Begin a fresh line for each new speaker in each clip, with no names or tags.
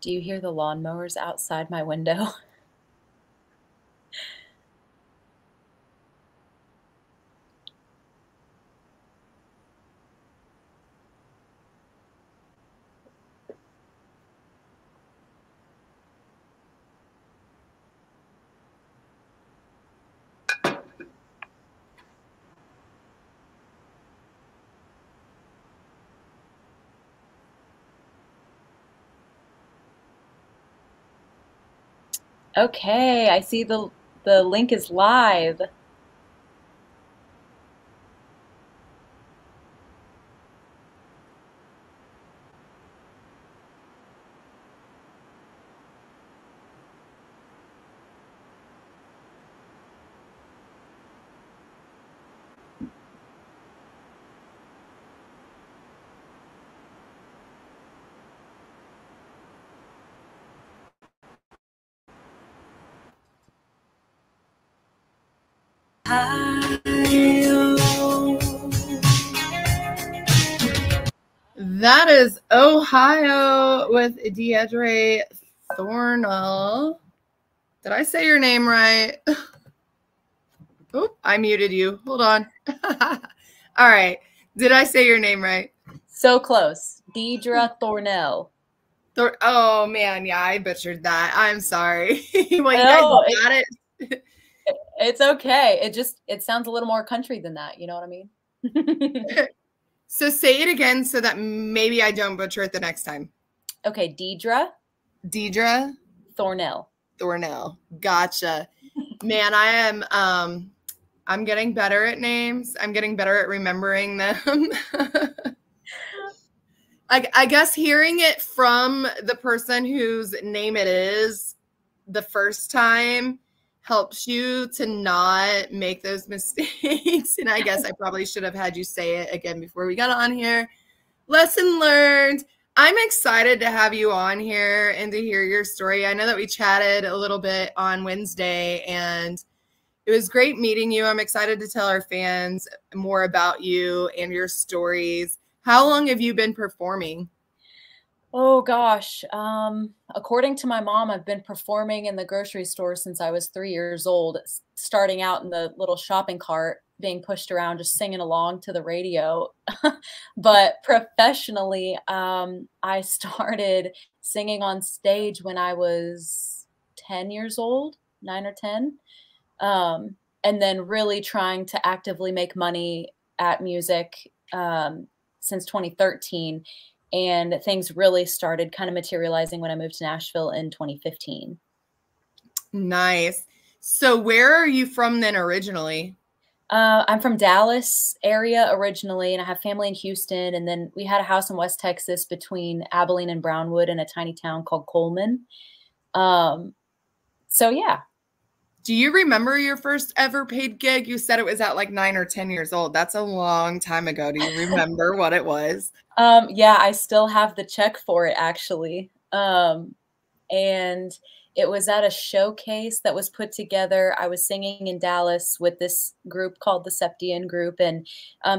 Do you hear the lawnmowers outside my window? Okay, I see the link is live.
That is Ohio with Deidre Thornell. Did I say your name right? Oop, I muted you. Hold on. All right. Did I say your name right?
So close. Deidre Thornell.
Oh, man. Yeah, I butchered that. I'm sorry. Well, you
No,
guys got it.
It's okay. It sounds a little more country than that. You know what I mean?
So say it again so that maybe I don't butcher it the next time.
Okay, Deidre
Thornell. Gotcha. Man, I am I'm getting better at names. I'm getting better at remembering them. I guess hearing it from the person whose name it is the first time helps you to not make those mistakes. And I guess I probably should have had you say it again before we got on here. Lesson learned. I'm excited to have you on here and to hear your story. I know that we chatted a little bit on Wednesday, and it was great meeting you. I'm excited to tell our fans more about you and your stories. How long have you been performing?
Oh gosh. According to my mom, I've been performing in the grocery store since I was 3 years old, starting out in the little shopping cart, being pushed around, just singing along to the radio. But professionally, I started singing on stage when I was 10 years old, 9 or 10. And then really trying to actively make money at music since 2013. And things really started kind of materializing when I moved to Nashville in 2015.
Nice. So where are you from then originally?
I'm from Dallas area originally, and I have family in Houston. And then we had a house in West Texas between Abilene and Brownwood in a tiny town called Coleman. So yeah.
Do you remember your first ever paid gig? You said it was at like 9 or 10 years old. That's a long time ago. Do you remember what it was?
Yeah, I still have the check for it actually. And it was at a showcase that was put together. I was singing in Dallas with this group called the Septian Group, and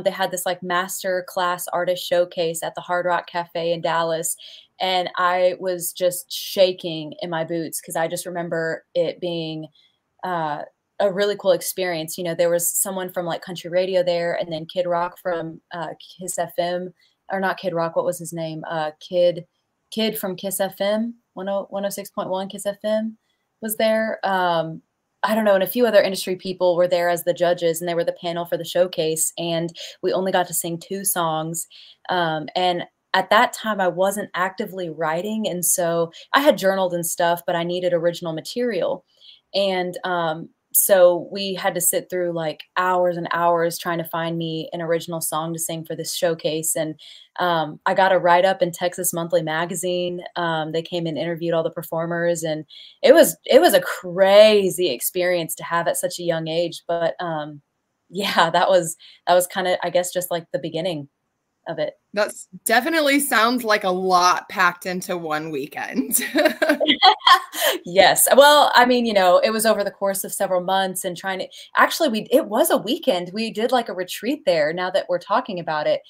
they had this like master class artist showcase at the Hard Rock Cafe in Dallas. And I was just shaking in my boots because I just remember it being a really cool experience. You know, there was someone from like country radio there, and then Kid Rock from Kiss FM, or not Kid Rock, what was his name? Kid from Kiss FM, 106.1 Kiss FM was there. I don't know, and a few other industry people were there as the judges, and they were the panel for the showcase, and we only got to sing 2 songs. And at that time, I wasn't actively writing, and so I had journaled and stuff, but I needed original material. And so we had to sit through like hours and hours trying to find me an original song to sing for this showcase. And I got a write-up in Texas Monthly Magazine. They came and interviewed all the performers, and it was a crazy experience to have at such a young age. But yeah, that was kind of, I guess, just like the beginning of it.
That's definitely sounds like a lot packed into one weekend.
Yes. Well, I mean, you know, it was over the course of several months, and trying to actually, it was a weekend. We did like a retreat there, now that we're talking about it.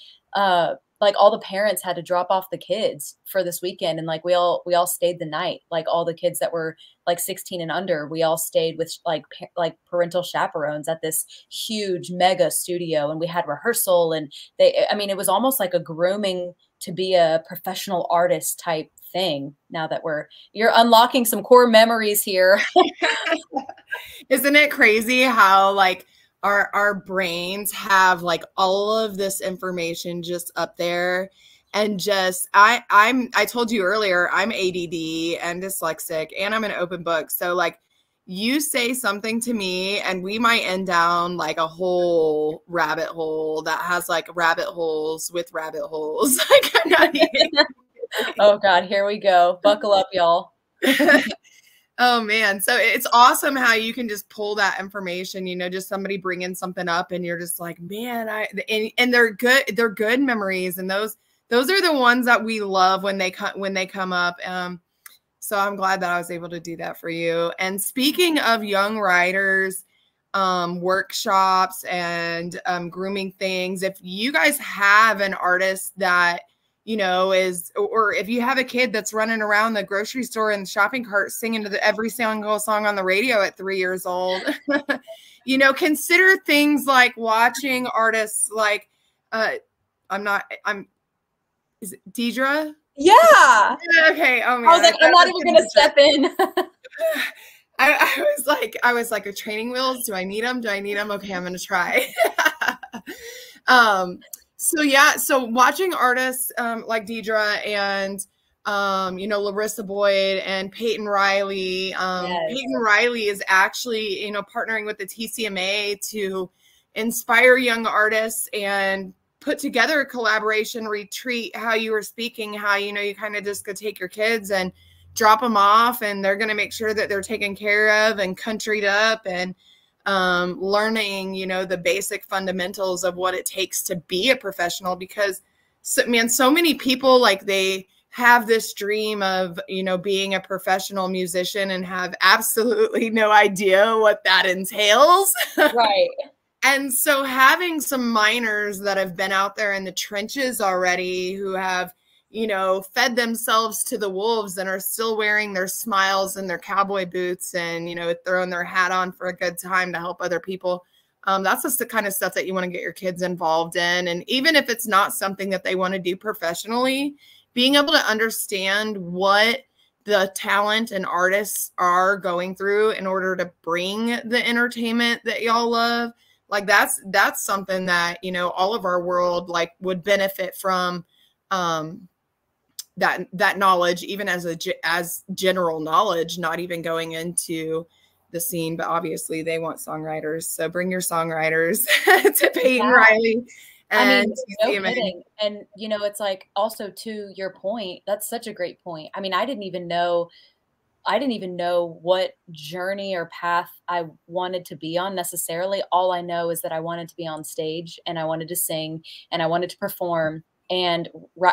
like all the parents had to drop off the kids for this weekend. And like, we all stayed the night, like all the kids that were like 16 and under, we all stayed with like parental chaperones at this huge mega studio. And we had rehearsal, and I mean, it was almost like a grooming to be a professional artist type thing. Now that you're unlocking some core memories here.
Isn't it crazy how like our brains have like all of this information just up there? And just I told you earlier, I'm ADD and dyslexic, and I'm an open book. So like, you say something to me and we might end down like a whole rabbit hole that has like rabbit holes with rabbit holes. Like, I'm not even
Oh God, here we go. Buckle up, y'all.
Oh man. So it's awesome how you can just pull that information, you know, just somebody bringing something up and you're just like, man, and they're good memories. And those are the ones that we love when they come up. So I'm glad that I was able to do that for you. And speaking of young writers, workshops and grooming things, if you guys have an artist that, you know, or if you have a kid that's running around the grocery store and the shopping cart singing to every single song on the radio at 3 years old, you know, consider things like watching artists like, is it Deidre?
Yeah.
Okay. Oh man.
I was like, I'm not even going to step in.
I was like, training wheels. Do I need them? Okay, I'm going to try. So yeah, so watching artists like Deidre and you know, Larissa Boyd and Peyton Riley. Yes. Peyton Riley is actually, you know, partnering with the TCMA to inspire young artists and put together a collaboration retreat. How you were speaking, how, you know, you kind of just could take your kids and drop them off, and they're going to make sure that they're taken care of and countryed up, and learning, you know, the basic fundamentals of what it takes to be a professional. Because so many people, like, they have this dream of, you know, being a professional musician and have absolutely no idea what that entails.
Right.
And so having some minors that have been out there in the trenches already, who have, you know, fed themselves to the wolves and are still wearing their smiles and their cowboy boots and, you know, throwing their hat on for a good time to help other people. That's just the kind of stuff that you want to get your kids involved in. And even if it's not something that they want to do professionally, being able to understand what the talent and artists are going through in order to bring the entertainment that y'all love, like that's something that, you know, all of our world like would benefit from. That knowledge, even as general knowledge, not even going into the scene. But obviously they want songwriters, so bring your songwriters to Peyton Riley. And
I mean, no kidding. And you know, it's like, also to your point, that's such a great point. I mean, I didn't even know what journey or path I wanted to be on necessarily. All I know is that I wanted to be on stage, and I wanted to sing, and I wanted to perform. And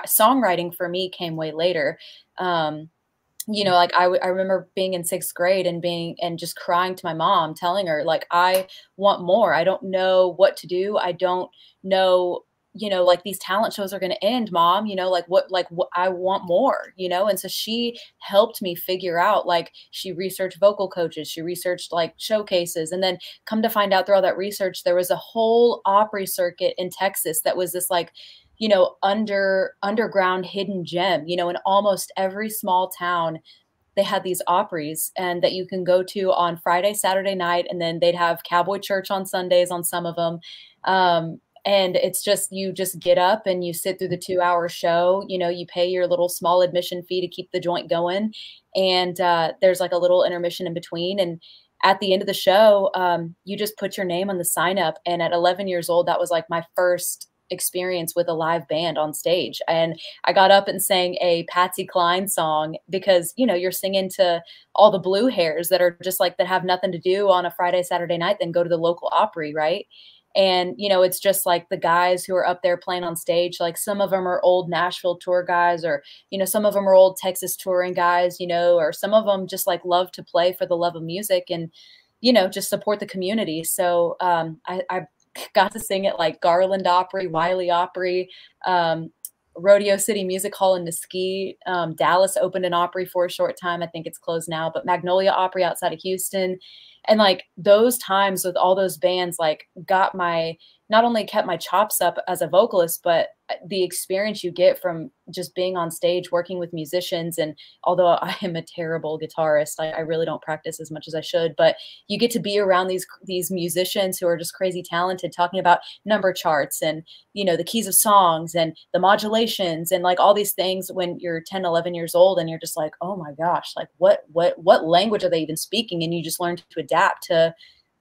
songwriting for me came way later. You know, like I remember being in 6th grade and just crying to my mom, telling her, like, I want more. I don't know what to do. I don't know, you know, like, these talent shows are going to end, Mom, you know, like what I want more, you know? And so she helped me figure out, like, she researched vocal coaches, she researched like showcases, and then come to find out through all that research, there was a whole Opry circuit in Texas that was this, like, you know, underground hidden gem, you know, in almost every small town. They had these Opries, and that you can go to on Friday, Saturday night. And then they'd have cowboy church on Sundays on some of them. And it's just, you just get up and you sit through the 2-hour show, you know, you pay your little small admission fee to keep the joint going. And there's like a little intermission in between. And at the end of the show, you just put your name on the sign up. And at 11 years old, that was like my first experience with a live band on stage. And I got up and sang a Patsy Cline song, because, you know, you're singing to all the blue hairs that are just like, that have nothing to do on a Friday, Saturday night, then go to the local Opry. Right. And, you know, it's just like the guys who are up there playing on stage, like some of them are old Nashville tour guys, or, you know, some of them are old Texas touring guys, you know, or some of them just like love to play for the love of music and, you know, just support the community. So I got to sing at like Garland Opry, Wiley Opry, Rodeo City Music Hall in Mesquite. Dallas opened an Opry for a short time. I think it's closed now, but Magnolia Opry outside of Houston. And like those times with all those bands, like got my, not only kept my chops up as a vocalist, but the experience you get from just being on stage, working with musicians. And although I am a terrible guitarist, I really don't practice as much as I should, but you get to be around these musicians who are just crazy talented, talking about number charts and, you know, the keys of songs and the modulations and like all these things when you're 10, 11 years old, and you're just like, oh my gosh, like what language are they even speaking? And you just learn to adapt to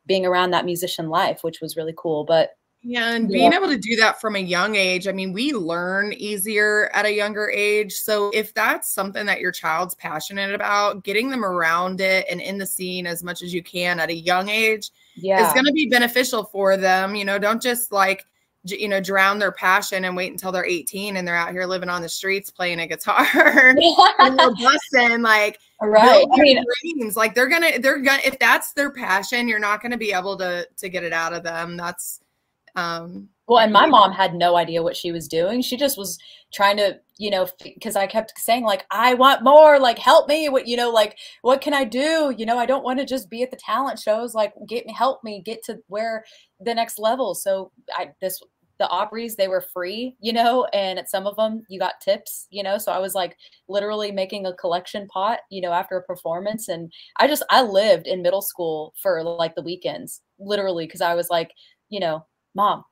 being around that musician life, which was really cool. But
yeah, and being able to do that from a young age, I mean, we learn easier at a younger age. So if that's something that your child's passionate about, getting them around it and in the scene as much as you can at a young age is going to be beneficial for them. You know, don't just like, you know, drown their passion and wait until they're 18 and they're out here living on the streets playing a guitar and they're busting, like,
right.
I mean, dreams. Like they're gonna, if that's their passion, you're not going to be able to get it out of them. That's,
well, and my mom had no idea what she was doing. She just was trying to, you know, because I kept saying like, I want more, like, help me, what, you know, like, what can I do? You know, I don't want to just be at the talent shows, like, help me get to where the next level. So the Opry's, they were free, you know, and at some of them you got tips, you know, so I was like literally making a collection pot, you know, after a performance. And I lived in middle school for like the weekends, literally, because I was like, you know, Mom,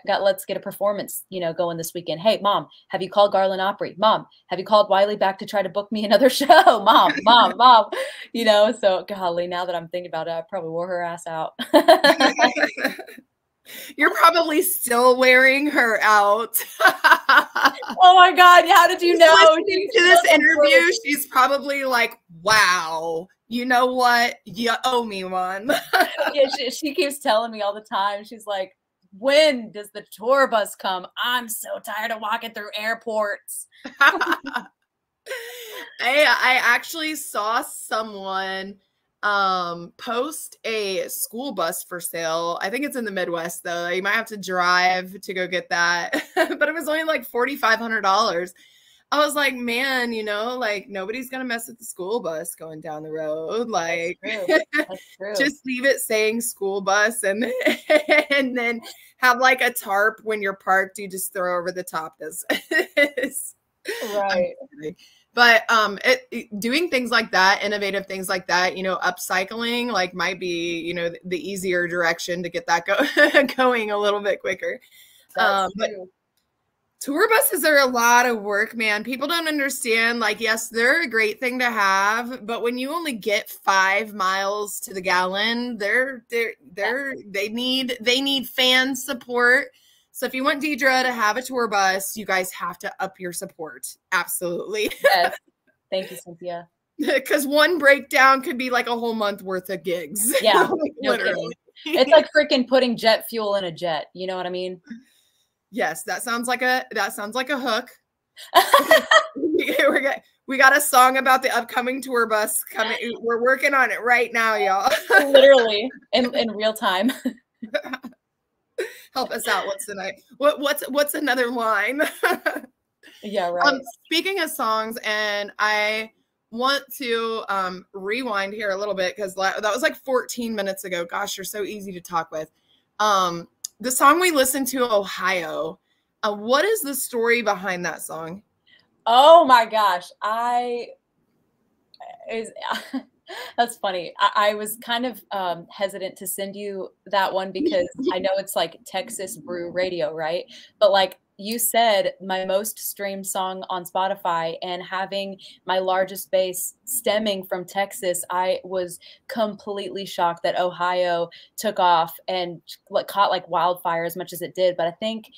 let's get a performance, you know, going this weekend. Hey, Mom, have you called Garland Opry? Mom, have you called Wiley back to try to book me another show? Mom, you know, so golly, now that I'm thinking about it, I probably wore her ass out.
You're probably still wearing her out.
Oh my God. How did you know?
Listening to this interview, she's probably like, wow, you know what? You owe me one.
Yeah, she keeps telling me all the time. She's like, when does the tour bus come? I'm so tired of walking through airports.
I actually saw someone post a school bus for sale. I think it's in the Midwest though. You might have to drive to go get that, but it was only like $4,500. I was like, man, you know, like nobody's going to mess with the school bus going down the road. Like,
That's true.
Just leave it saying school bus and then have like a tarp when you're parked. You just throw over the top.
Right.
But doing things like that, innovative things like that, you know, upcycling like might be, you know, the easier direction to get that going a little bit quicker. But tour buses are a lot of work, man. People don't understand. Like, yes, they're a great thing to have, but when you only get 5 miles to the gallon, they need fan support. So if you want Deidre to have a tour bus, you guys have to up your support. Absolutely.
Yes. Thank you, Cynthia.
Because one breakdown could be like a whole month worth of gigs.
Yeah,
literally.
It's like freaking putting jet fuel in a jet. You know what I mean?
Yes, that sounds like a hook. We got a song about the upcoming tour bus coming. We're working on it right now, y'all.
Literally in real time.
Help us out. What's another line?
Yeah, right.
Speaking of songs, and I want to rewind here a little bit because that was like 14 minutes ago. Gosh, you're so easy to talk with. The song we listened to, Ohio. What is the story behind that song?
Oh my gosh. That's funny. I was kind of hesitant to send you that one because I know it's like Texas Brew Radio, right? But like you said, my most streamed song on Spotify, and having my largest base stemming from Texas, I was completely shocked that Ohio took off and caught like wildfire as much as it did. But I think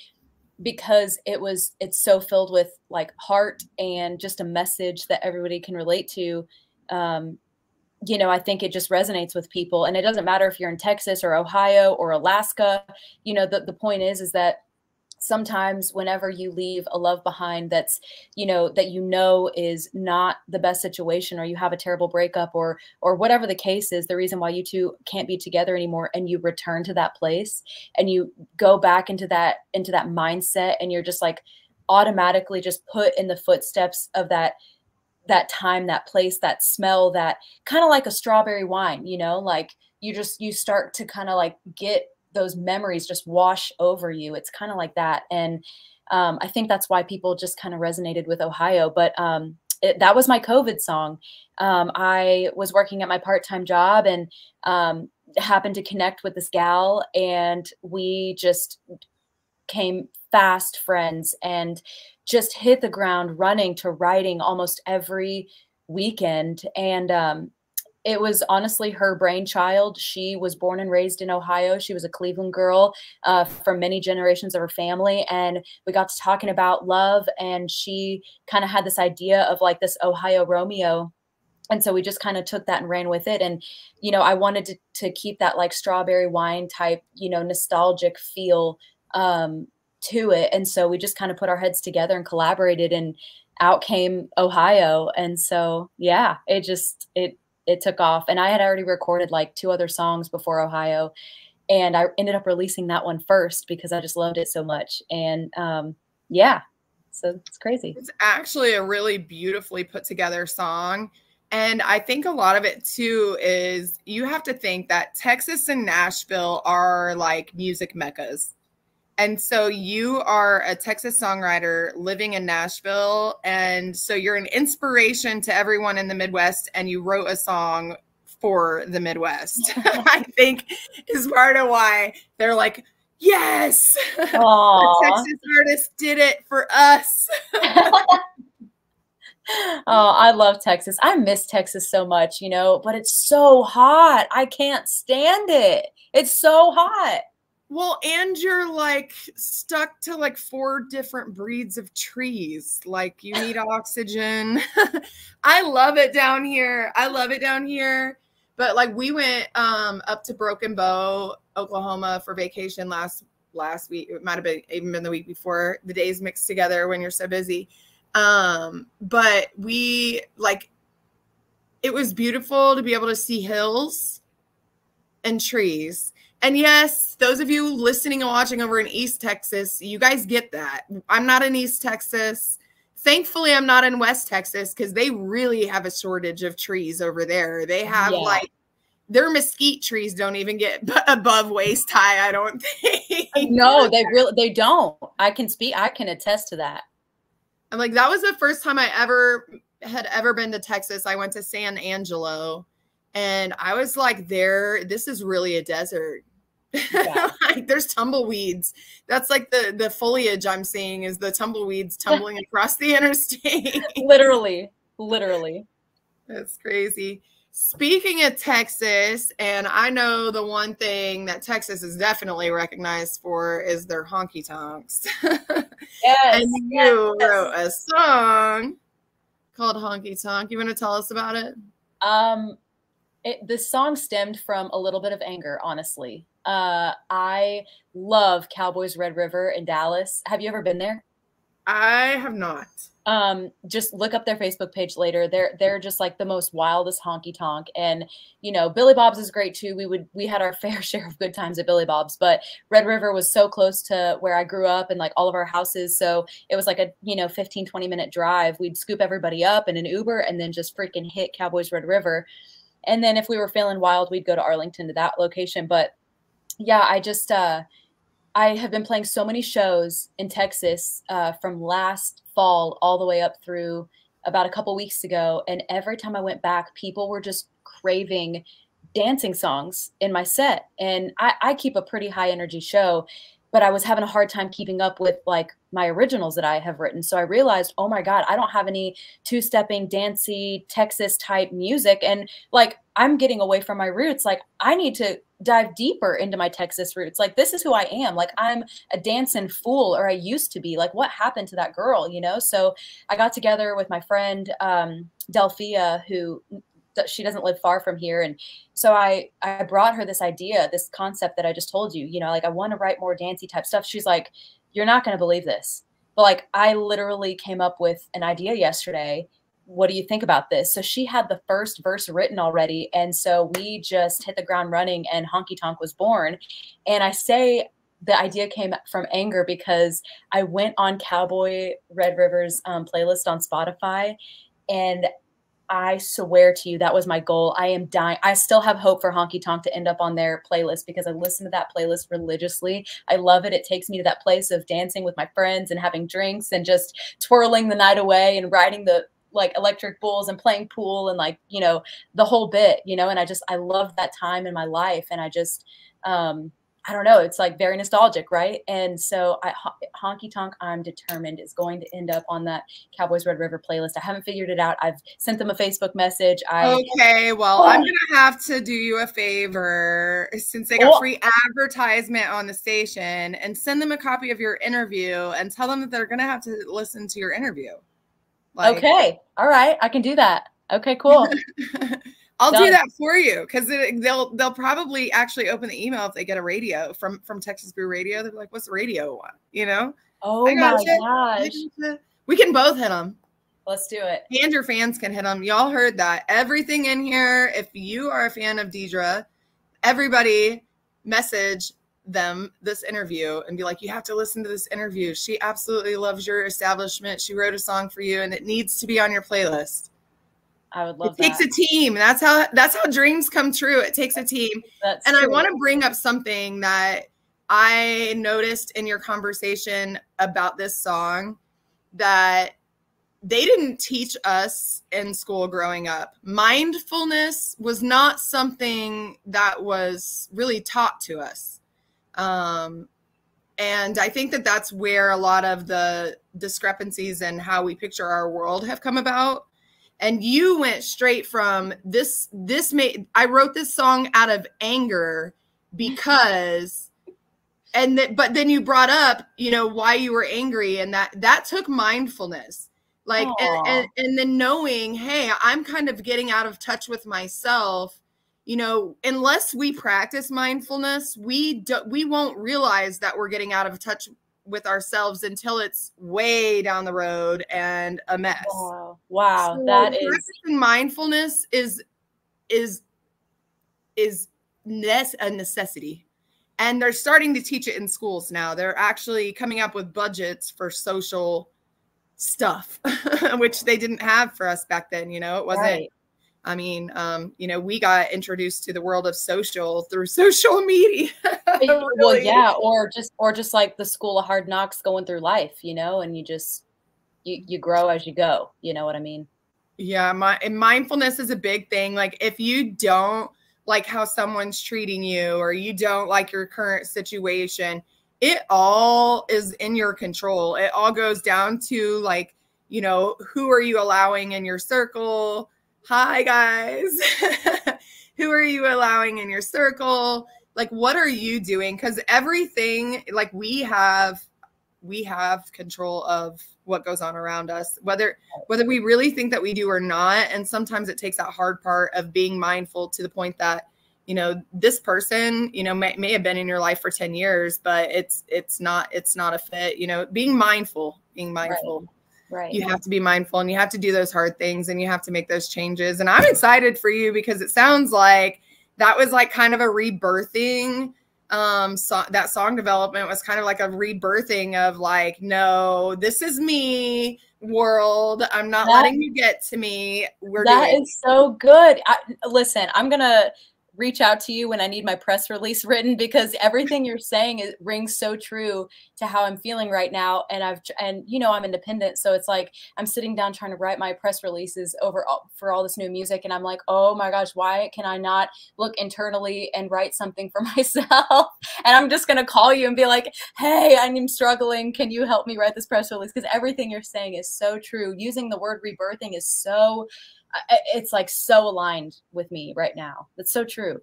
because it's so filled with like heart and just a message that everybody can relate to, you know, I think it just resonates with people. And it doesn't matter if you're in Texas or Ohio or Alaska. You know, the point is that sometimes whenever you leave a love behind that's, you know, is not the best situation, or you have a terrible breakup or whatever the case is, the reason why you two can't be together anymore, and you return to that place and you go back into that mindset, and you're just like, automatically just put in the footsteps of that time, that place, that smell, that kind of like a strawberry wine, you know, like you start to kind of like get those memories just wash over you. It's kind of like that. And I think that's why people just kind of resonated with Ohio. But that was my COVID song. I was working at my part-time job and happened to connect with this gal, and we just became fast friends and just hit the ground running to writing almost every weekend. And it was honestly her brainchild. She was born and raised in Ohio. She was a Cleveland girl for many generations of her family. And we got to talking about love, and she kind of had this idea of like this Ohio Romeo. And so we just kind of took that and ran with it. And, you know, I wanted to keep that like strawberry wine type, you know, nostalgic feel to it. And so we just kind of put our heads together and collaborated, and out came Ohio. And so, yeah, it took off. And I had already recorded like 2 other songs before Ohio, and I ended up releasing that one first because I just loved it so much. And yeah, so it's crazy.
It's actually a really beautifully put together song. And I think a lot of it too is you have to think that Texas and Nashville are like music meccas. And so you are a Texas songwriter living in Nashville. And so you're an inspiration to everyone in the Midwest, and you wrote a song for the Midwest. I think is part of why they're like, yes, the Texas artist did it for us.
Oh, I love Texas. I miss Texas so much, you know, but it's so hot. I can't stand it. It's so hot.
Well, and you're like stuck to like 4 different breeds of trees. Like you need oxygen. I love it down here. I love it down here. But like we went up to Broken Bow, Oklahoma for vacation last week. It might have been even been the week before. The days mixed together when you're so busy. But we like, it was beautiful to be able to see hills and trees. And yes, those of you listening and watching over in East Texas, you guys get that. I'm not in East Texas. Thankfully, I'm not in West Texas because they really have a shortage of trees over there. They have like, their mesquite trees don't even get above waist high, I don't think.
No, they don't. I can attest to that.
I'm like, that was the first time I had ever been to Texas. I went to San Angelo, and I was like, this is really a desert. Yeah. Like, there's tumbleweeds. That's like the foliage I'm seeing is the tumbleweeds tumbling across the interstate.
Literally.
That's crazy. Speaking of Texas, and I know the one thing that Texas is definitely recognized for is their honky tonks.
Yes.
And you wrote a song called Honky Tonk. You want to tell us about it?
The song stemmed from a little bit of anger, honestly. I love Cowboys Red River in Dallas. Have you ever been there?
I have not.
Just look up their Facebook page later. They're just like the most wildest honky tonk. And, you know, Billy Bob's is great too. We had our fair share of good times at Billy Bob's, but Red River was so close to where I grew up and like all of our houses. So it was like a, 15, 20-minute drive. We'd scoop everybody up in an Uber and then just freaking hit Cowboys Red River. And then if we were feeling wild, we'd go to Arlington to that location. But yeah, I have been playing so many shows in Texas from last fall all the way up through about a couple weeks ago. And every time I went back, people were just craving dancing songs in my set. And I keep a pretty high energy show, but I was having a hard time keeping up with like my originals that I have written. So I realized, oh my God, I don't have any two-stepping, dancey, Texas type music. And like, I'm getting away from my roots. Like I need to dive deeper into my Texas roots. Like, this is who I am. Like, I'm a dancing fool, or I used to be. Like, what happened to that girl, So I got together with my friend, Delphia, who she doesn't live far from here. And so I brought her this idea, this concept that I just told you, like, I want to write more dancey type stuff. She's like, you're not going to believe this. But like, I literally came up with an idea yesterday. What do you think about this? So she had the first verse written already. And so we just hit the ground running and Honky Tonk was born. And I say the idea came from anger because I went on Cowboy Red River's playlist on Spotify, and I swear to you, that was my goal. I am dying. I still have hope for Honky Tonk to end up on their playlist because I listen to that playlist religiously. I love it. It takes me to that place of dancing with my friends and having drinks and just twirling the night away and riding the like electric bulls and playing pool and like, you know, the whole bit, you know, and I love that time in my life. And I just, I don't know. It's like very nostalgic, right? And so Honky Tonk, I'm determined, is going to end up on that Cowboys Red River playlist. I haven't figured it out. I've sent them a Facebook message.
Okay, well, I'm going to have to do you a favor since they got free advertisement on the station, and send them a copy of your interview and tell them that they're going to have to listen to your interview.
Like, okay. All right. I can do that. Okay, cool.
I'll do that for you because they'll probably actually open the email if they get a radio from Texas Brew Radio. They'll be like, "What's the radio one?" You know?
Oh my gosh!
We can both hit them.
Let's do it.
And your fans can hit them. Y'all heard that? Everything in here. If you are a fan of Deidre, everybody message them this interview and be like, "You have to listen to this interview. She absolutely loves your establishment. She wrote a song for you, and it needs to be on your playlist."
I would love
that. It takes a team. That's how dreams come true. It takes a team. And I want to bring up something that I noticed in your conversation about this song that they didn't teach us in school growing up. Mindfulness was not something that was really taught to us. And I think that that's where a lot of the discrepancies in how we picture our world have come about. And you went straight from I wrote this song out of anger because, but then you brought up, you know, why you were angry, and that took mindfulness, like, and then knowing, hey, I'm kind of getting out of touch with myself. You know, unless we practice mindfulness, we won't realize that we're getting out of touch with ourselves until it's way down the road and a mess.
Wow.
So
That is
mindfulness is a necessity. And they're starting to teach it in schools now. They're actually coming up with budgets for social stuff, which they didn't have for us back then. You know, it wasn't, right. I mean, you know, we got introduced to the world of social through social media.
Really. Well, yeah, or just like the school of hard knocks going through life, you know, and you grow as you go. You know what I mean?
Yeah, mindfulness is a big thing. Like, if you don't like how someone's treating you, or you don't like your current situation, it all is in your control. It all goes down to, like, you know, who are you allowing in your circle? Hi, guys. Who are you allowing in your circle? Like, what are you doing? Because everything, like, we have control of what goes on around us, whether we really think that we do or not. And sometimes it takes that hard part of being mindful to the point that, you know, this person, you know, may have been in your life for 10 years, but it's not a fit. You know, being mindful. Right. You have to be mindful, and you have to do those hard things, and you have to make those changes. And I'm excited for you because it sounds like that was like kind of a rebirthing. That song development was kind of like a rebirthing of, like, no, this is me, world. I'm not letting you get to me.
That is so good. Listen, I'm going to reach out to you when I need my press release written, because everything you're saying rings so true to how I'm feeling right now. And you know, I'm independent. So it's like, I'm sitting down trying to write my press releases for all this new music. And I'm like, oh my gosh, why can I not look internally and write something for myself? And I'm just going to call you and be like, hey, I'm struggling. Can you help me write this press release? Because everything you're saying is so true. Using the word rebirthing is it's like so aligned with me right now. That's so true.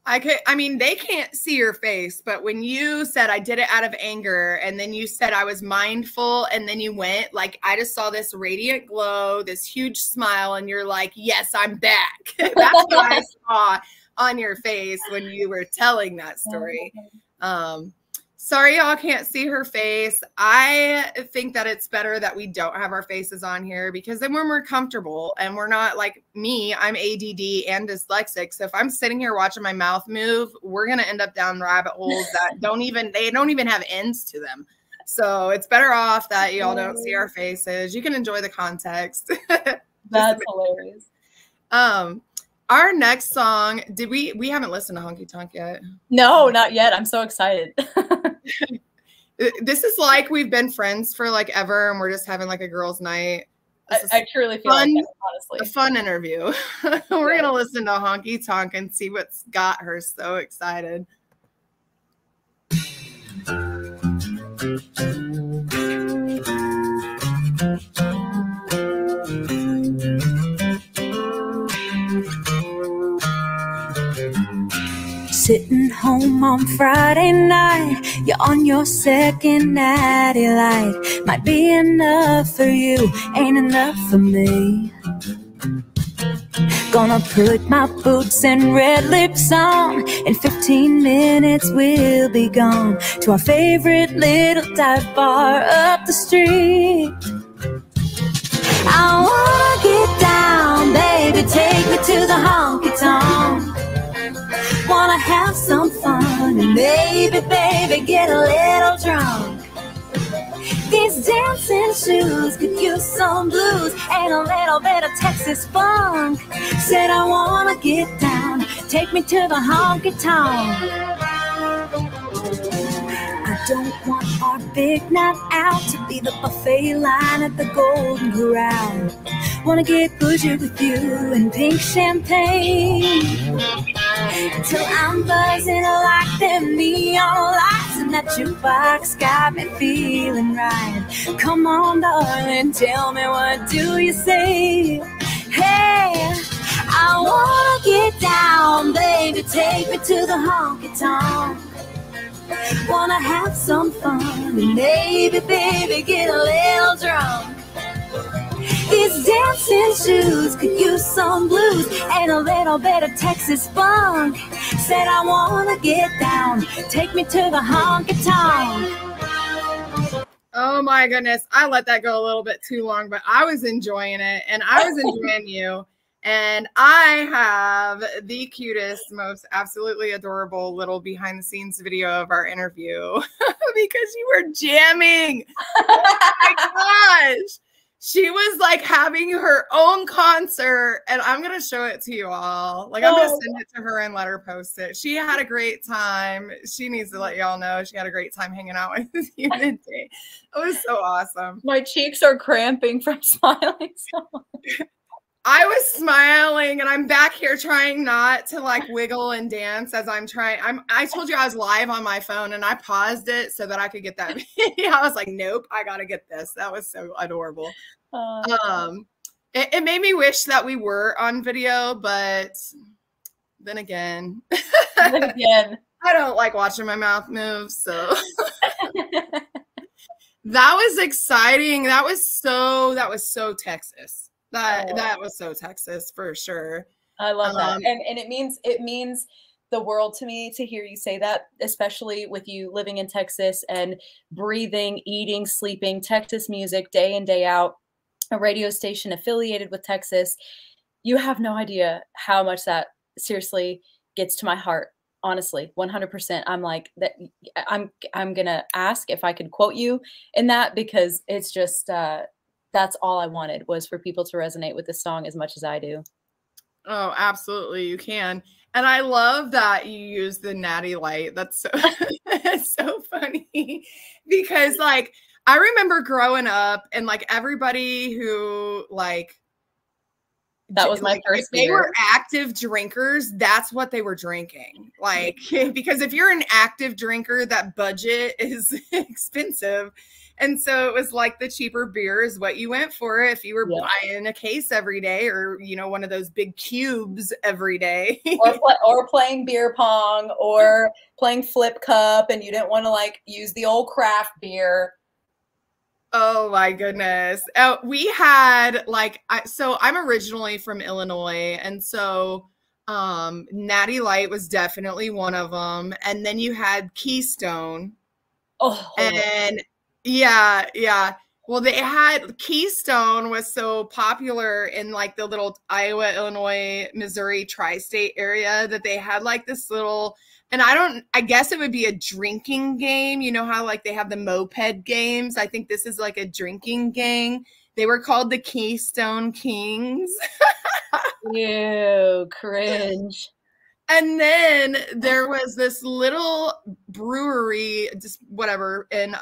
I mean, they can't see your face, but when you said I did it out of anger, and then you said I was mindful, and then you went, like, I just saw this radiant glow, this huge smile, and you're like, yes, I'm back. That's what I saw on your face when you were telling that story. Sorry y'all can't see her face. I think that it's better that we don't have our faces on here because then we're more comfortable and we're not like me. I'm ADD and dyslexic. So if I'm sitting here watching my mouth move, we're going to end up down rabbit holes that don't even have ends to them. So it's better off that y'all don't see our faces. You can enjoy the context.
That's hilarious.
Our next song, we haven't listened to Honky Tonk yet?
No, not yet. I'm so excited.
This is like we've been friends for like ever and we're just having like a girls' night.
I truly feel like that, honestly.
A fun interview. We're going to listen to Honky Tonk and see what's got her so excited.
Sitting home on Friday night, you're on your second natty light. Might be enough for you, ain't enough for me. Gonna put my boots and red lips on. In 15 minutes we'll be gone to our favorite little dive bar up the street. I wanna get down, baby, take me to the honky tonk. Wanna have some fun and maybe, baby, get a little drunk. These dancing shoes could use some blues and a little bit of Texas funk. Said I wanna get down, take me to the honky tonk. I don't want our big night out to be the buffet line at the Golden Corral. Wanna get bougie with you in pink champagne till I'm buzzing like them neon lights, and that jukebox got me feeling right. Come on, darling, tell me, what do you say? Hey, I wanna get down, baby, take me to the honky tonk. Wanna have some fun and maybe, baby, get a little drunk. These dancing shoes could use some blues and a little bit of Texas funk. Said I wanna get down, take me to the honky tonk.
Oh my goodness, I let that go a little bit too long, but I was enjoying it and I was enjoying you. And I have the cutest, most absolutely adorable little behind the scenes video of our interview because you were jamming. Oh my gosh. She was like having her own concert, and I'm going to show it to you all. Like, I'm going to send it to her and let her post it. She had a great time. She needs to let y'all know she had a great time hanging out with you today. It was so awesome.
My cheeks are cramping from smiling so much.
I was smiling and I'm back here trying not to like wiggle and dance as I'm trying. I told you I was live on my phone and I paused it so that I could get that video. I was like, nope, I got to get this. That was so adorable. It made me wish that we were on video, but then again, I don't like watching my mouth move. So that was exciting. That was so Texas. That was so Texas for sure.
I love that. And it means the world to me to hear you say that, especially with you living in Texas and breathing, eating, sleeping Texas music day in, day out, a radio station affiliated with Texas. You have no idea how much that seriously gets to my heart. Honestly, 100%. I'm like that. I'm going to ask if I could quote you in that because it's just, that's all I wanted was for people to resonate with this song as much as I do.
Oh, absolutely. You can. And I love that you use the natty light. That's so, it's so funny because like, I remember growing up and like everybody who like,
that was my first beer.
They were active drinkers. That's what they were drinking. Like, because if you're an active drinker, that budget is expensive. And so it was like the cheaper beer is what you went for if you were buying a case every day or, you know, one of those big cubes every day.
or playing beer pong or playing flip cup and you didn't want to like use the old craft beer.
Oh my goodness. We had like, so I'm originally from Illinois. And so Natty Light was definitely one of them. And then you had Keystone.
Oh,
and yeah. Well, they had Keystone was so popular in like the little Iowa, Illinois, Missouri tri-state area that they had like this little, and I guess it would be a drinking game. You know how like they have the moped games? I think this is like a drinking game. They were called the Keystone Kings.
ew, cringe.
And then there was this little brewery, just whatever, in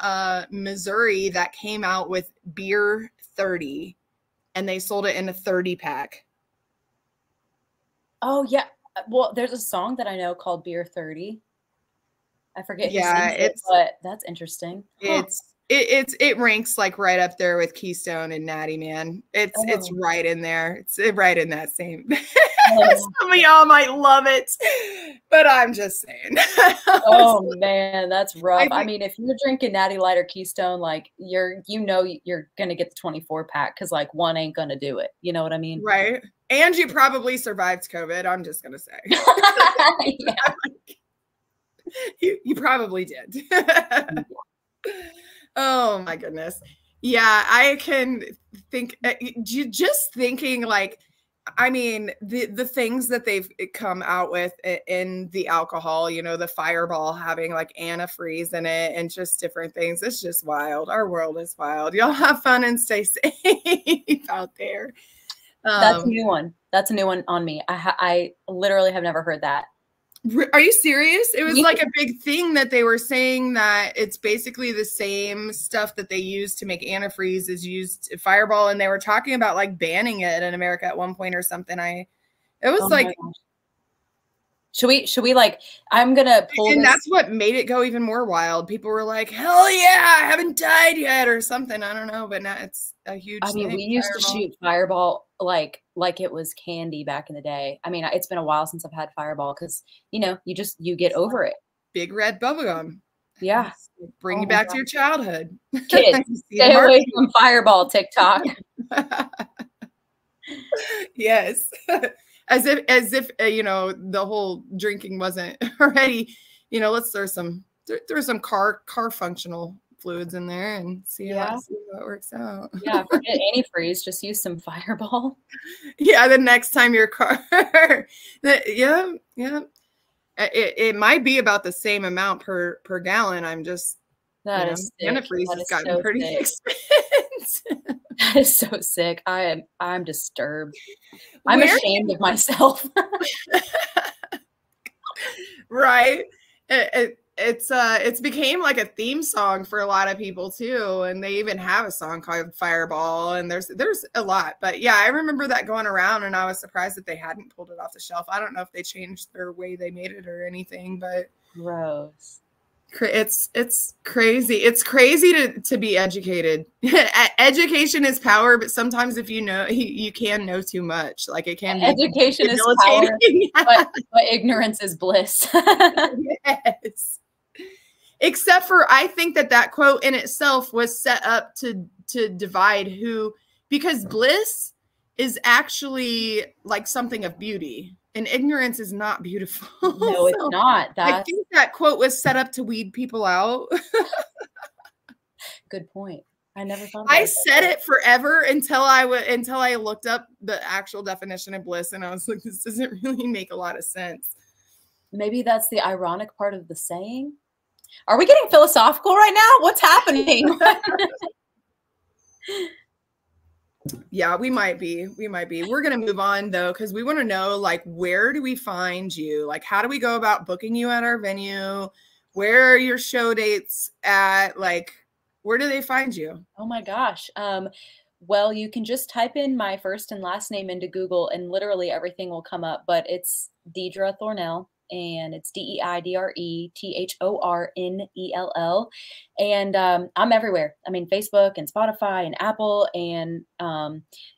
Missouri that came out with beer 30, and they sold it in a 30 pack.
Oh yeah. Well, there's a song that I know called Beer 30. I forget who sings it, but that's interesting.
It ranks like right up there with Keystone and Natty Man. It's right in there. It's right in that same. Some of y'all might love it, but I'm just saying.
Oh man, that's rough. I mean, if you're drinking Natty Light or Keystone, like you're gonna get the 24 pack because like one ain't gonna do it. You know what I mean?
Right. And you probably survived COVID. I'm just gonna say. You probably did. Oh my goodness. Yeah, I can think just thinking like, I mean, the things that they've come out with in the alcohol, you know, the Fireball having like antifreeze in it and just different things. It's just wild. Our world is wild. Y'all have fun and stay safe out there.
That's a new one. That's a new one on me. I literally have never heard that.
Are you serious? It was like a big thing that they were saying that it's basically the same stuff that they use to make antifreeze is used Fireball, and they were talking about like banning it in America at one point or something. It was like,
should we like, I'm gonna pull
and that's what made it go even more wild. People were like, hell yeah, I haven't died yet or something. I don't know, but now it's a huge thing.
We used to shoot Fireball like it was candy back in the day. I mean, it's been a while since I've had Fireball because, you know, you get over it.
Big red bubblegum.
Yeah.
Bring you back to your childhood.
Kids, stay away from Fireball, TikTok.
Yes. As if you know, the whole drinking wasn't already, you know, let's throw some car functional fluids in there and see how it works out.
Yeah, forget antifreeze, just use some Fireball.
Yeah, the next time your car it might be about the same amount per gallon. I'm just antifreeze has gotten pretty expensive.
That is so sick. I'm disturbed. I'm ashamed of myself.
Right. It's became like a theme song for a lot of people too, and they even have a song called Fireball, and there's a lot. But yeah, I remember that going around, and I was surprised that they hadn't pulled it off the shelf. I don't know if they changed their way they made it or anything, but
gross.
It's crazy. It's crazy to be educated. Education is power, but sometimes if you know, you can know too much. Like it can be
education is power, but ignorance is bliss.
Yes. Except for I think that quote in itself was set up to divide because bliss is actually like something of beauty. And ignorance is not beautiful.
No, it's not.
I think that quote was set up to weed people out.
Good point. I never thought
I said it forever until I looked up the actual definition of bliss, and I was like, this doesn't really make a lot of sense.
Maybe that's the ironic part of the saying. Are we getting philosophical right now? What's happening?
Yeah, we might be. We're going to move on though, because we want to know, like, where do we find you? Like, how do we go about booking you at our venue? Where are your show dates at? Like, where do they find you?
Oh my gosh. Well, you can just type in my first and last name into Google and literally everything will come up, but it's Deidre Thornell. And it's DeidreThornell. And I'm everywhere. I mean, Facebook and Spotify and Apple and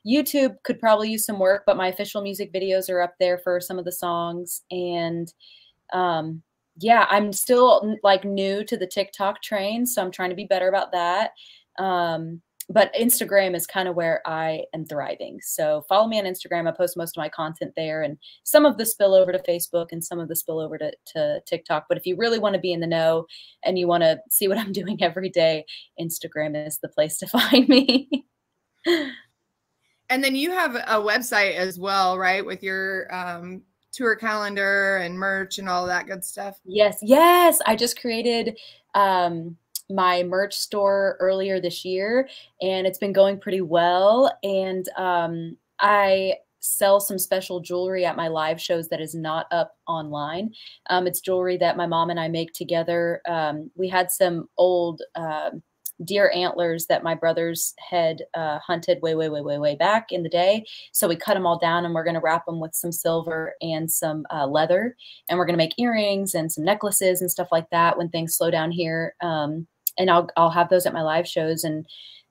YouTube could probably use some work, but my official music videos are up there for some of the songs. And yeah, I'm still like new to the TikTok train, so I'm trying to be better about that. but Instagram is kind of where I am thriving. So follow me on Instagram. I post most of my content there, and some of the spill over to Facebook and some of the spill over to TikTok. But if you really want to be in the know and you want to see what I'm doing every day, Instagram is the place to find me.
And then you have a website as well, right? With your tour calendar and merch and all that good stuff.
Yes. Yes. I just created my merch store earlier this year, and it's been going pretty well. And I sell some special jewelry at my live shows that is not up online. It's jewelry that my mom and I make together. We had some old deer antlers that my brothers had hunted way back in the day. So we cut them all down, and we're going to wrap them with some silver and some leather. And we're going to make earrings and some necklaces and stuff like that when things slow down here. And I'll have those at my live shows. And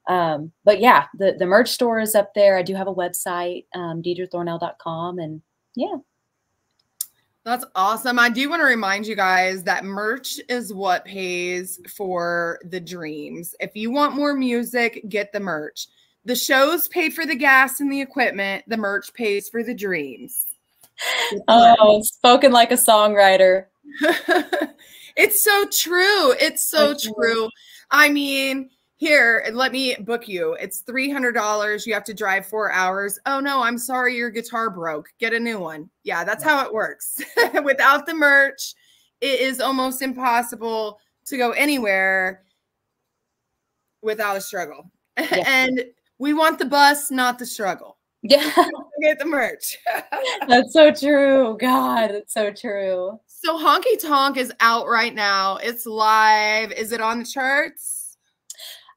but yeah, the merch store is up there. I do have a website, DeidreThornell.com, and yeah.
That's awesome. I do want to remind you guys that merch is what pays for the dreams. If you want more music, get the merch. The shows pay for the gas and the equipment. The merch pays for the dreams.
Oh, spoken like a songwriter.
It's so true. It's so true. I mean, here, let me book you. It's $300. You have to drive 4 hours. Oh no, I'm sorry, your guitar broke. Get a new one. Yeah, that's how it works. Without the merch, it is almost impossible to go anywhere without a struggle. Yeah. And we want the bus, not the struggle.
Yeah.
Get the merch.
That's so true. God, it's so true.
So Honky Tonk is out right now. It's live. Is it on the charts?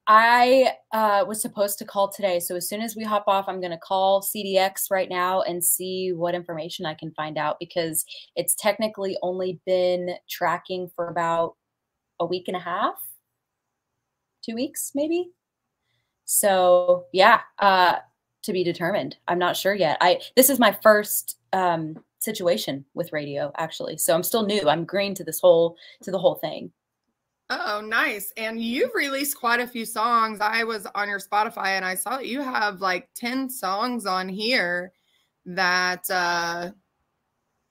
I was supposed to call today. So as soon as we hop off, I'm going to call CDX right now and see what information I can find out, because it's technically only been tracking for about a week and a half, 2 weeks, maybe. So yeah, to be determined. I'm not sure yet. This is my first situation with radio, actually. So I'm still new. I'm green to the whole thing.
Oh, nice. And you've released quite a few songs. I was on your Spotify and I saw that you have like 10 songs on here that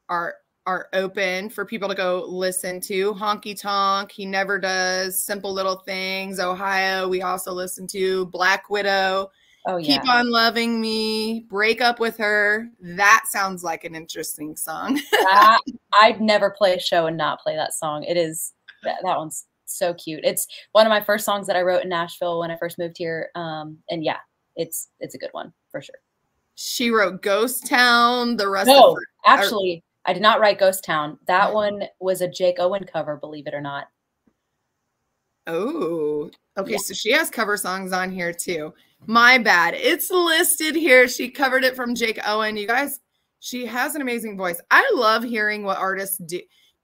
are open for people to go listen to. Honky Tonk, He Never Does, Simple Little Things, Ohio. We also listen to Black Widow. Oh, yeah. Keep On Loving Me, Break Up With Her. That sounds like an interesting song.
I'd never play a show and not play that song. It is, that one's so cute. It's one of my first songs that I wrote in Nashville when I first moved here. And yeah, it's a good one for sure.
She wrote Ghost Town. The rest
of her, actually, I did not write Ghost Town. That one was a Jake Owen cover, believe it or not.
Oh, okay. Yeah. So she has cover songs on here too. My bad. It's listed here. She covered it from Jake Owen. You guys, she has an amazing voice. I love hearing what artists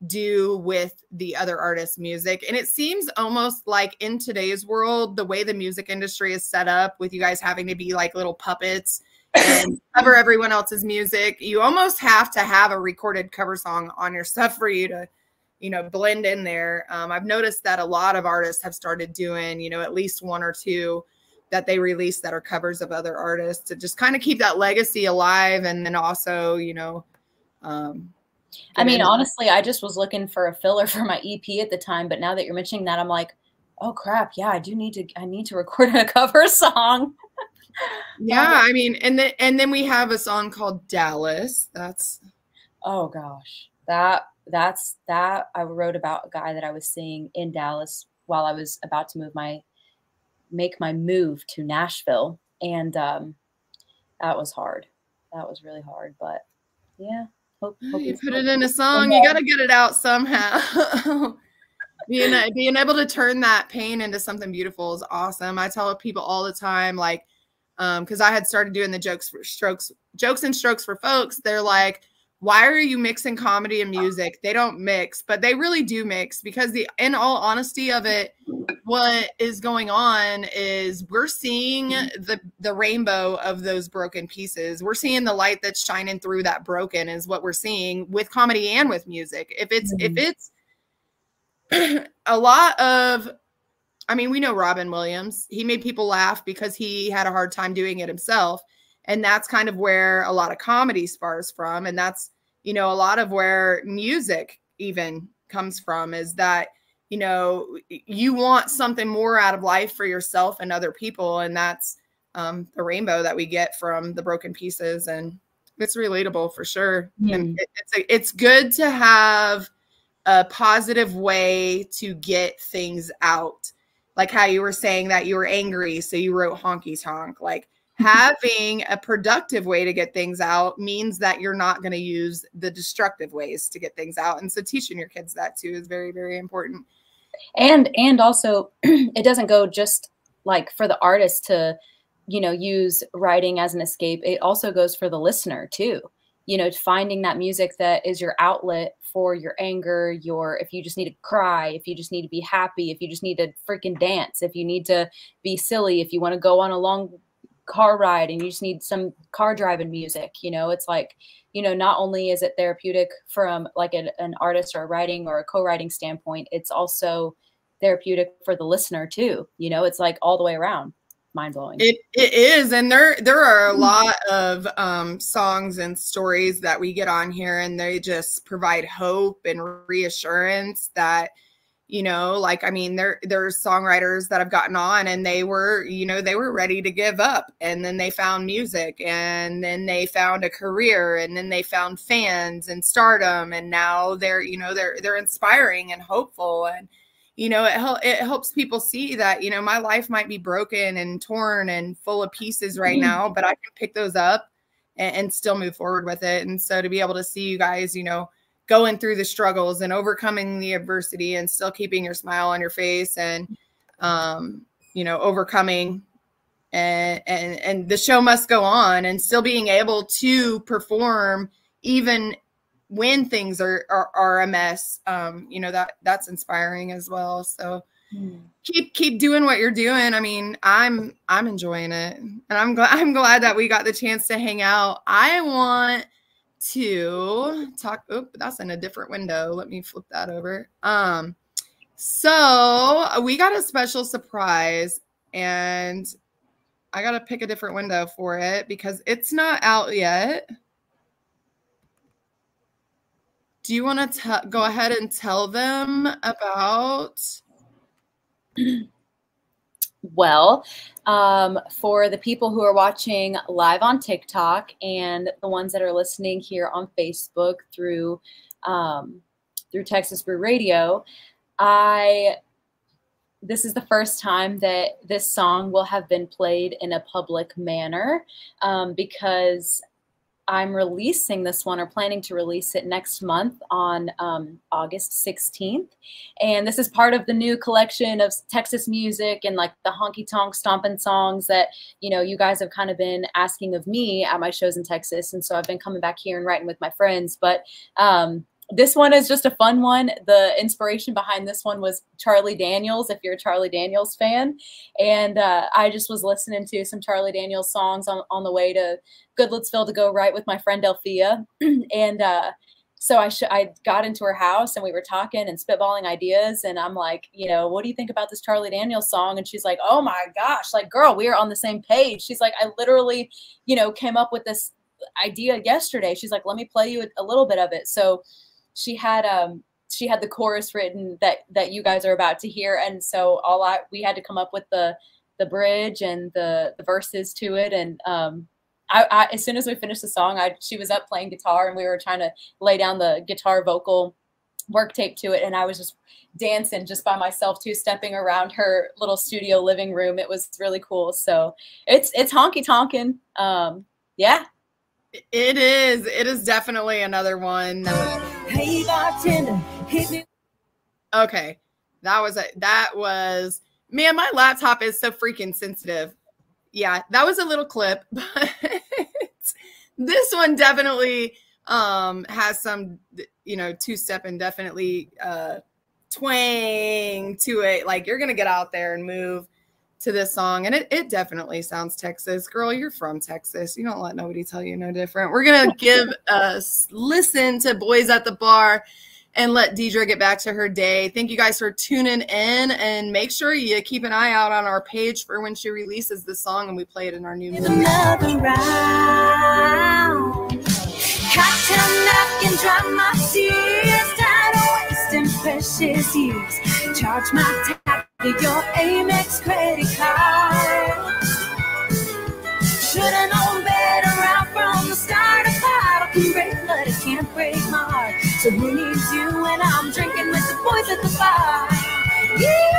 do with the other artists' music. And it seems almost like in today's world, the way the music industry is set up with you guys having to be like little puppets and cover everyone else's music, you almost have to have a recorded cover song on your stuff for you to, you know, blend in there. I've noticed that a lot of artists have started doing, you know, at least one or two that they release that are covers of other artists to just kind of keep that legacy alive. And then also, you know,
I mean, honestly, I just was looking for a filler for my EP at the time, but now that you're mentioning that, I'm like, oh crap, yeah, I need to record a cover song.
Yeah, I mean, and then we have a song called Dallas. That's,
oh gosh, that's I wrote about a guy that I was seeing in Dallas while I was about to make my move to Nashville, and that was hard. That was really hard, but yeah. Hope
you put it in a song. You got to get it out somehow. being able to turn that pain into something beautiful is awesome. I tell people all the time, like, because I had started doing the jokes and strokes for folks. They're like, why are you mixing comedy and music? They don't mix, but they really do mix, because in all honesty of it, what is going on is we're seeing the rainbow of those broken pieces. We're seeing the light that's shining through that broken is what we're seeing with comedy and with music. If it's a lot of I mean, we know Robin Williams. He made people laugh because he had a hard time doing it himself. And that's kind of where a lot of comedy spars from. And that's, you know, a lot of where music even comes from, is that, you know, you want something more out of life for yourself and other people. And that's the rainbow that we get from the broken pieces. And it's relatable for sure. And it's good to have a positive way to get things out. Like how you were saying that you were angry, so you wrote honky tonk. Like having a productive way to get things out means that you're not going to use the destructive ways to get things out. And so teaching your kids that too is very, very important.
And also it doesn't go just like for the artist to, you know, use writing as an escape. It also goes for the listener too. You know, finding that music that is your outlet for your anger, if you just need to cry, if you just need to be happy, if you just need to freaking dance, if you need to be silly, if you want to go on a long car ride and you just need some car driving music, you know, it's like, you know, not only is it therapeutic from like an artist or a writing or a co-writing standpoint, it's also therapeutic for the listener too. You know, it's like all the way around. Mind-blowing.
It is. And there are a lot of songs and stories that we get on here, and they just provide hope and reassurance that, you know, like, I mean, there's songwriters that have gotten on and they were, you know, they were ready to give up, and then they found music, and then they found a career, and then they found fans and stardom, and now they're, you know, they're inspiring and hopeful. And you know, it helps people see that, you know, my life might be broken and torn and full of pieces right now, but I can pick those up and still move forward with it. And so to be able to see you guys, you know, going through the struggles and overcoming the adversity and still keeping your smile on your face and, you know, overcoming and the show must go on, and still being able to perform even when things are a mess, you know, that's inspiring as well. So keep doing what you're doing. I mean, I'm enjoying it, and I'm glad that we got the chance to hang out. I want to talk. Oop, that's in a different window. Let me flip that over. So we got a special surprise, and I got to pick a different window for it because it's not out yet. Do you want to go ahead and tell them about?
Well, for the people who are watching live on TikTok and the ones that are listening here on Facebook through Texas Brew Radio, this is the first time that this song will have been played in a public manner, because I'm releasing this one, or planning to release it next month on August 16th. And this is part of the new collection of Texas music and like the honky tonk stomping songs that, you know, you guys have kind of been asking of me at my shows in Texas. And so I've been coming back here and writing with my friends. But this one is just a fun one. The inspiration behind this one was Charlie Daniels, if you're a Charlie Daniels fan. And I just was listening to some Charlie Daniels songs on the way to Goodlettsville to go write with my friend Delphia. And so I got into her house and we were talking and spitballing ideas. And I'm like, you know, what do you think about this Charlie Daniels song? And she's like, oh my gosh, like, girl, we are on the same page. She's like, I literally, you know, came up with this idea yesterday. She's like, let me play you a little bit of it. So she had the chorus written that you guys are about to hear. And so we had to come up with the bridge and the verses to it. And I as soon as we finished the song, she was up playing guitar and we were trying to lay down the guitar vocal work tape to it. And I was just dancing just by myself, two-stepping around her little studio living room. It was really cool. So it's honky tonkin'. Yeah.
It is definitely another one.
Hey, bartender, hit me.
Okay. That was, man, my laptop is so freaking sensitive. Yeah, that was a little clip, but this one definitely has some, you know, two-step and definitely twang to it. Like, you're going to get out there and move to this song. And it definitely sounds Texas. Girl, you're from Texas. You don't let nobody tell you no different. We're going to give a listen to Boys at the Bar. and let Deidre get back to her day. Thank you guys for tuning in, and make sure you keep an eye out on our page for when she releases this song and we play it in our new movie.
Another round. Cocktail napkin, dry my tears. Tired of wasting precious years. Charge my tab to your Amex credit card. Should've known better right from the start. A bottle can break, but it can't break my heart. So who needs you when I'm drinking with the boys at the bar? Yeah.